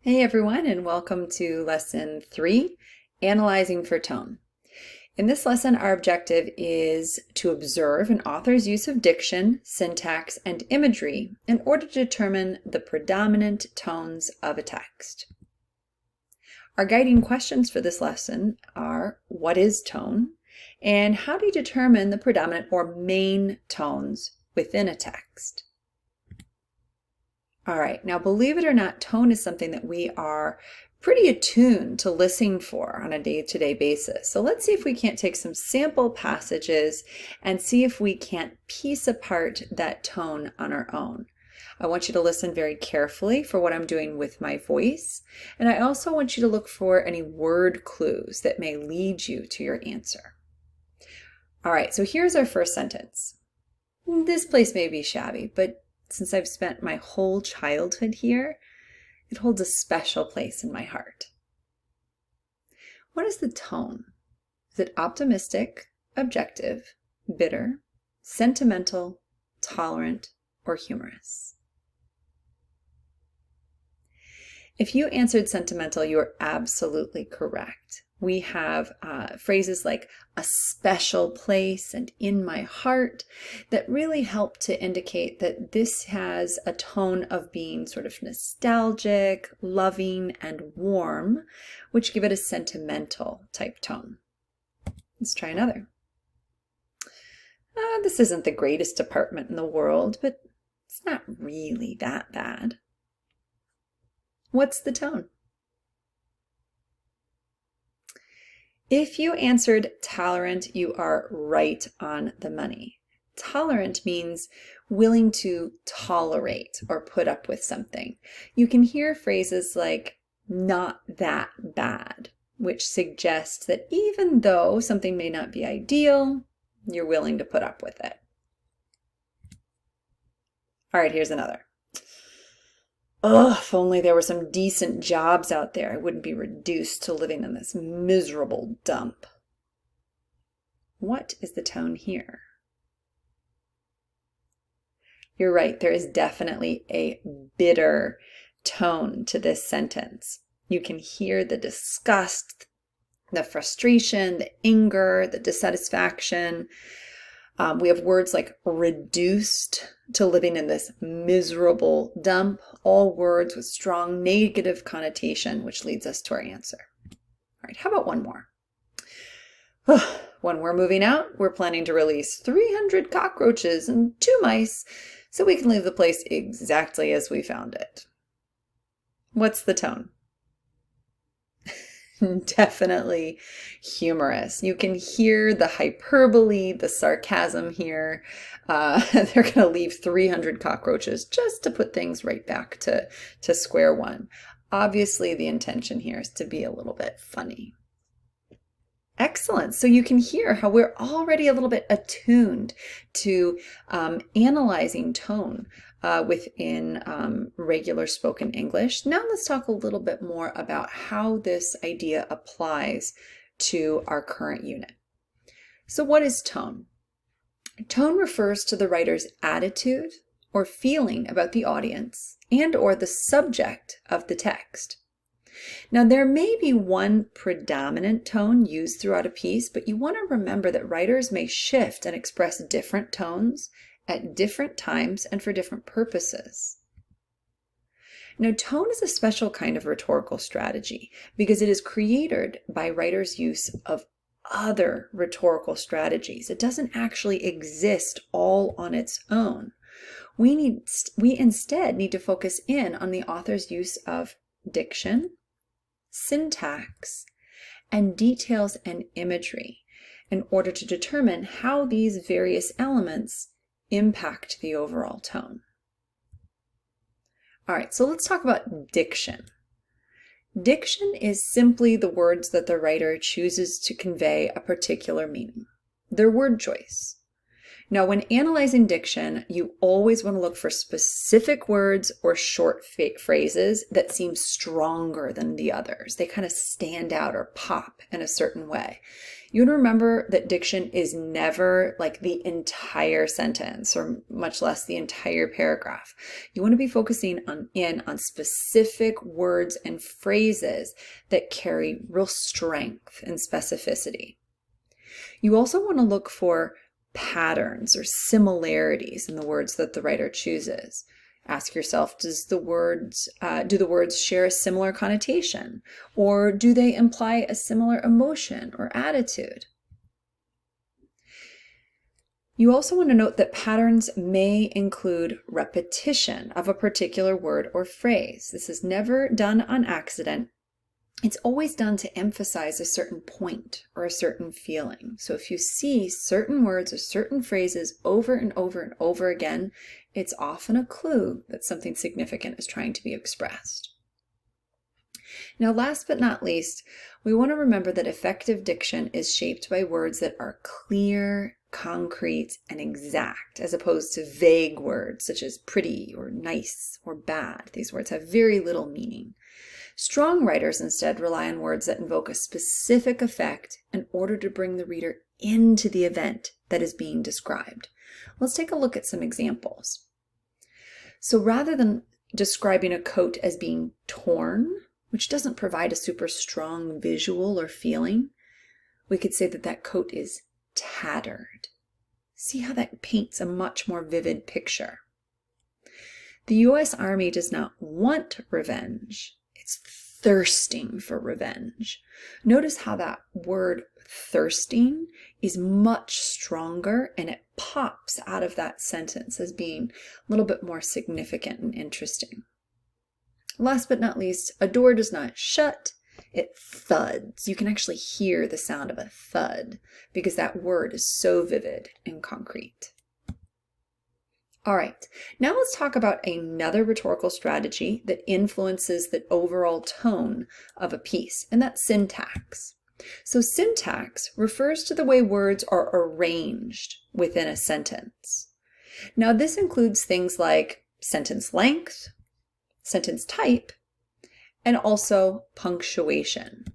Hey everyone, and welcome to Lesson 3, Analyzing for Tone. In this lesson, our objective is to observe an author's use of diction, syntax, and imagery in order to determine the predominant tones of a text. Our guiding questions for this lesson are, what is tone? And how do you determine the predominant or main tones within a text? All right, now believe it or not, tone is something that we are pretty attuned to listening for on a day-to-day basis. So let's see if we can't take some sample passages and see if we can't piece apart that tone on our own. I want you to listen very carefully for what I'm doing with my voice, and I also want you to look for any word clues that may lead you to your answer. All right, so here's our first sentence. This place may be shabby, but since I've spent my whole childhood here, it holds a special place in my heart. What is the tone? Is it optimistic, objective, bitter, sentimental, tolerant, or humorous? If you answered sentimental, you are absolutely correct. We have phrases like a special place and in my heart that really help to indicate that this has a tone of being sort of nostalgic, loving, and warm, which give it a sentimental type tone. Let's try another. This isn't the greatest apartment in the world, but it's not really that bad. What's the tone? If you answered tolerant, you are right on the money. Tolerant means willing to tolerate or put up with something. You can hear phrases like not that bad, which suggests that even though something may not be ideal, you're willing to put up with it. All right, here's another. Ugh, if only there were some decent jobs out there, I wouldn't be reduced to living in this miserable dump. What is the tone here? You're right, there is definitely a bitter tone to this sentence. You can hear the disgust, the frustration, the anger, the dissatisfaction. We have words like reduced to living in this miserable dump, all words with strong negative connotation, which leads us to our answer. All right, how about one more? When we're moving out, we're planning to release 300 cockroaches and 2 mice so we can leave the place exactly as we found it. What's the tone? Definitely humorous. You can hear the hyperbole, the sarcasm here. They're going to leave 300 cockroaches just to put things right back to square one. Obviously, the intention here is to be a little bit funny. Excellent. So you can hear how we're already a little bit attuned to analyzing tone within regular spoken English. Now let's talk a little bit more about how this idea applies to our current unit. So what is tone? Tone refers to the writer's attitude or feeling about the audience and or the subject of the text. Now, there may be one predominant tone used throughout a piece, but you want to remember that writers may shift and express different tones at different times and for different purposes. Now, tone is a special kind of rhetorical strategy because it is created by writers' use of other rhetorical strategies. It doesn't actually exist all on its own. We instead need to focus in on the author's use of diction, syntax, and details and imagery in order to determine how these various elements impact the overall tone. All right, so let's talk about diction. Diction is simply the words that the writer chooses to convey a particular meaning. Their word choice. Now, when analyzing diction, you always want to look for specific words or short phrases that seem stronger than the others. They kind of stand out or pop in a certain way. You want to remember that diction is never like the entire sentence or much less the entire paragraph. You want to be focusing on specific words and phrases that carry real strength and specificity. You also want to look for patterns or similarities in the words that the writer chooses. Ask yourself, do the words share a similar connotation, or do they imply a similar emotion or attitude? You also want to note that patterns may include repetition of a particular word or phrase. This is never done on accident. It's always done to emphasize a certain point or a certain feeling. So if you see certain words or certain phrases over and over and over again, it's often a clue that something significant is trying to be expressed. Now, last but not least, we want to remember that effective diction is shaped by words that are clear, concrete, and exact, as opposed to vague words such as pretty or nice or bad. These words have very little meaning. Strong writers instead rely on words that invoke a specific effect in order to bring the reader into the event that is being described. Let's take a look at some examples. So rather than describing a coat as being torn, which doesn't provide a super strong visual or feeling, we could say that that coat is tattered. See how that paints a much more vivid picture. The U.S. Army does not want revenge. It's thirsting for revenge. Notice how that word thirsting is much stronger and it pops out of that sentence as being a little bit more significant and interesting. Last but not least, a door does not shut, it thuds. You can actually hear the sound of a thud because that word is so vivid and concrete. All right, now let's talk about another rhetorical strategy that influences the overall tone of a piece, and that's syntax. So syntax refers to the way words are arranged within a sentence. Now this includes things like sentence length, sentence type, and also punctuation.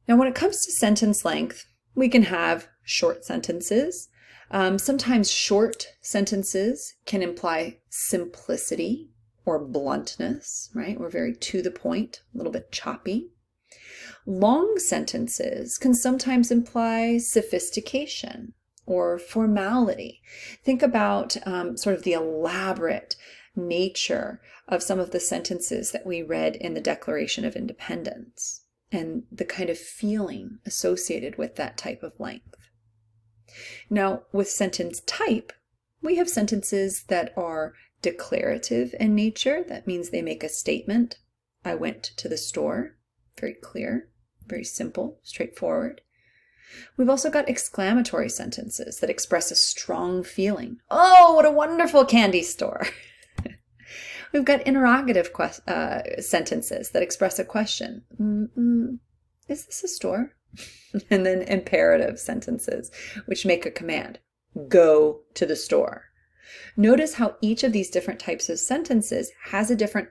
Now when it comes to sentence length, we can have short sentences. Sometimes short sentences can imply simplicity or bluntness, right? We're very to the point, a little bit choppy. Long sentences can sometimes imply sophistication or formality. Think about sort of the elaborate nature of some of the sentences that we read in the Declaration of Independence and the kind of feeling associated with that type of length. Now, with sentence type, we have sentences that are declarative in nature. That means they make a statement. I went to the store. Very clear, very simple, straightforward. We've also got exclamatory sentences that express a strong feeling. Oh, what a wonderful candy store. We've got interrogative sentences that express a question. Is this a store? And then imperative sentences, which make a command. Go to the store. Notice how each of these different types of sentences has a different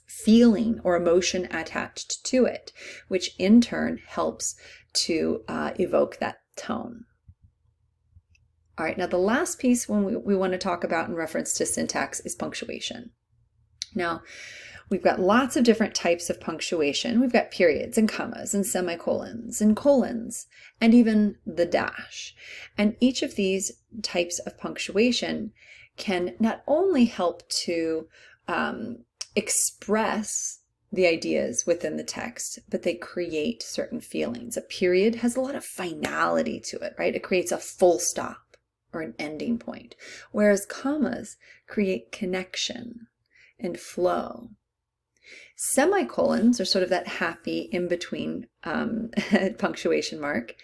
feeling or emotion attached to it, which in turn helps to evoke that tone. All right, now the last piece we want to talk about in reference to syntax is punctuation. Now, we've got lots of different types of punctuation. We've got periods and commas and semicolons and colons and even the dash. And each of these types of punctuation can not only help to express the ideas within the text, but they create certain feelings. A period has a lot of finality to it, right? It creates a full stop or an ending point, whereas commas create connection and flow. Semicolons are sort of that happy in-between punctuation mark.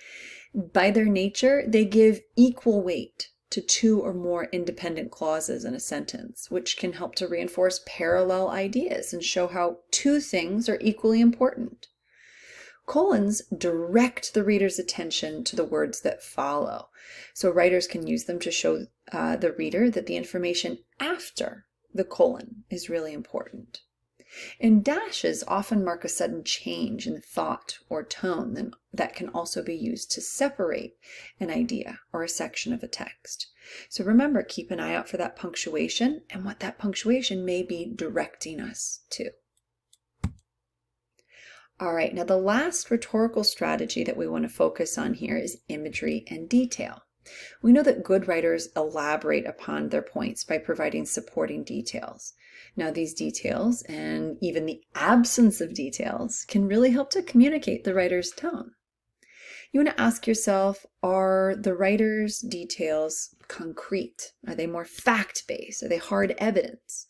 By their nature, they give equal weight to two or more independent clauses in a sentence, which can help to reinforce parallel ideas and show how two things are equally important. Colons direct the reader's attention to the words that follow. So writers can use them to show the reader that the information after the colon is really important. And dashes often mark a sudden change in thought or tone that can also be used to separate an idea or a section of a text. So remember, keep an eye out for that punctuation and what that punctuation may be directing us to. All right, now the last rhetorical strategy that we want to focus on here is imagery and detail. We know that good writers elaborate upon their points by providing supporting details. Now, these details and even the absence of details can really help to communicate the writer's tone. You want to ask yourself, are the writer's details concrete? Are they more fact-based? Are they hard evidence?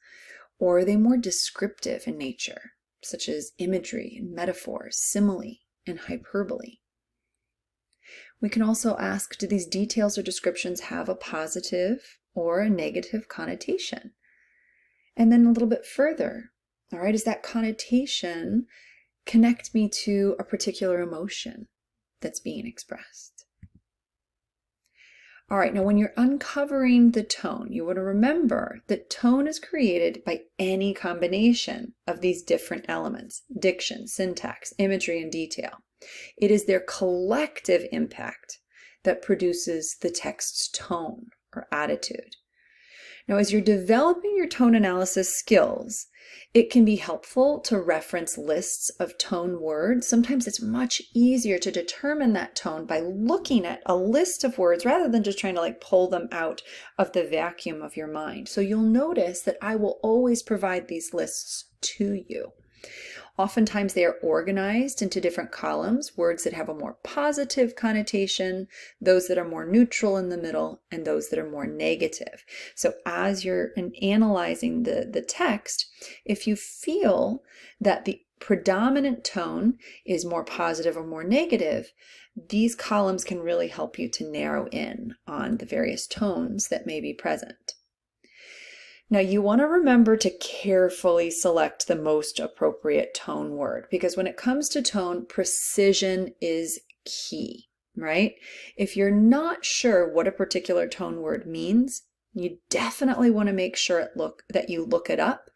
Or are they more descriptive in nature, such as imagery and metaphors, simile and hyperbole? We can also ask, do these details or descriptions have a positive or a negative connotation? And then a little bit further, all right, does that connotation connect me to a particular emotion that's being expressed? All right, now when you're uncovering the tone, you want to remember that tone is created by any combination of these different elements: diction, syntax, imagery, and detail. It is their collective impact that produces the text's tone or attitude. Now, as you're developing your tone analysis skills, it can be helpful to reference lists of tone words. Sometimes it's much easier to determine that tone by looking at a list of words rather than just trying to pull them out of the vacuum of your mind. So you'll notice that I will always provide these lists to you. Oftentimes they are organized into different columns, words that have a more positive connotation, those that are more neutral in the middle, and those that are more negative. So as you're analyzing the text, if you feel that the predominant tone is more positive or more negative, these columns can really help you to narrow in on the various tones that may be present. Now you want to remember to carefully select the most appropriate tone word, because when it comes to tone, precision is key, right? If you're not sure what a particular tone word means, you definitely want to make sure that you look it up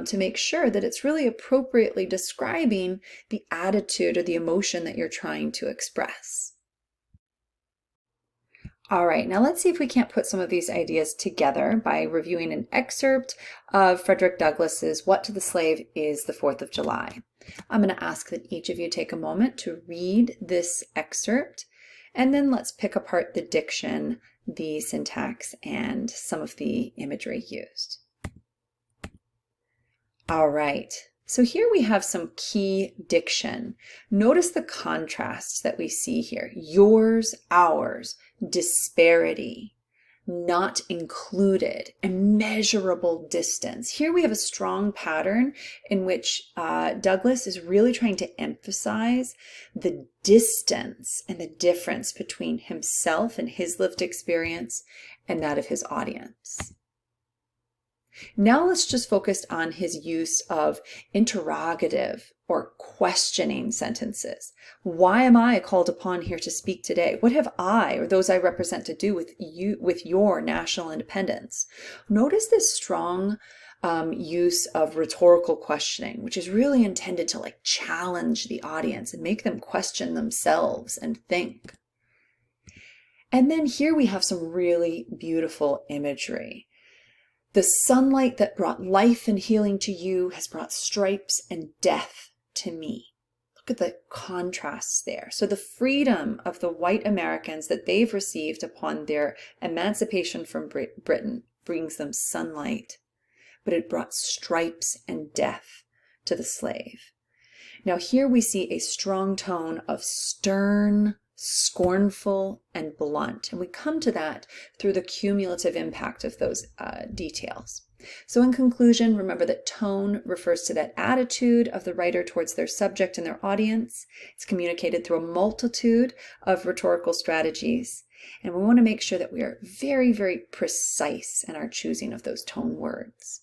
to make sure that it's really appropriately describing the attitude or the emotion that you're trying to express. All right, now let's see if we can't put some of these ideas together by reviewing an excerpt of Frederick Douglass's What to the Slave is the 4th of July. I'm going to ask that each of you take a moment to read this excerpt, and then let's pick apart the diction, the syntax, and some of the imagery used. All right. So here we have some key diction. Notice the contrasts that we see here. Yours, ours, disparity, not included, immeasurable distance. Here we have a strong pattern in which Douglass is really trying to emphasize the distance and the difference between himself and his lived experience and that of his audience. Now let's just focus on his use of interrogative or questioning sentences. Why am I called upon here to speak today? What have I or those I represent to do with your national independence? Notice this strong use of rhetorical questioning, which is really intended to challenge the audience and make them question themselves and think. And then here we have some really beautiful imagery. The sunlight that brought life and healing to you has brought stripes and death to me. Look at the contrasts there. So the freedom of the white Americans that they've received upon their emancipation from Britain brings them sunlight, but it brought stripes and death to the slave. Now here we see a strong tone of stern, scornful, and blunt. And we come to that through the cumulative impact of those details. So in conclusion, remember that tone refers to that attitude of the writer towards their subject and their audience. It's communicated through a multitude of rhetorical strategies. And we want to make sure that we are very, very precise in our choosing of those tone words.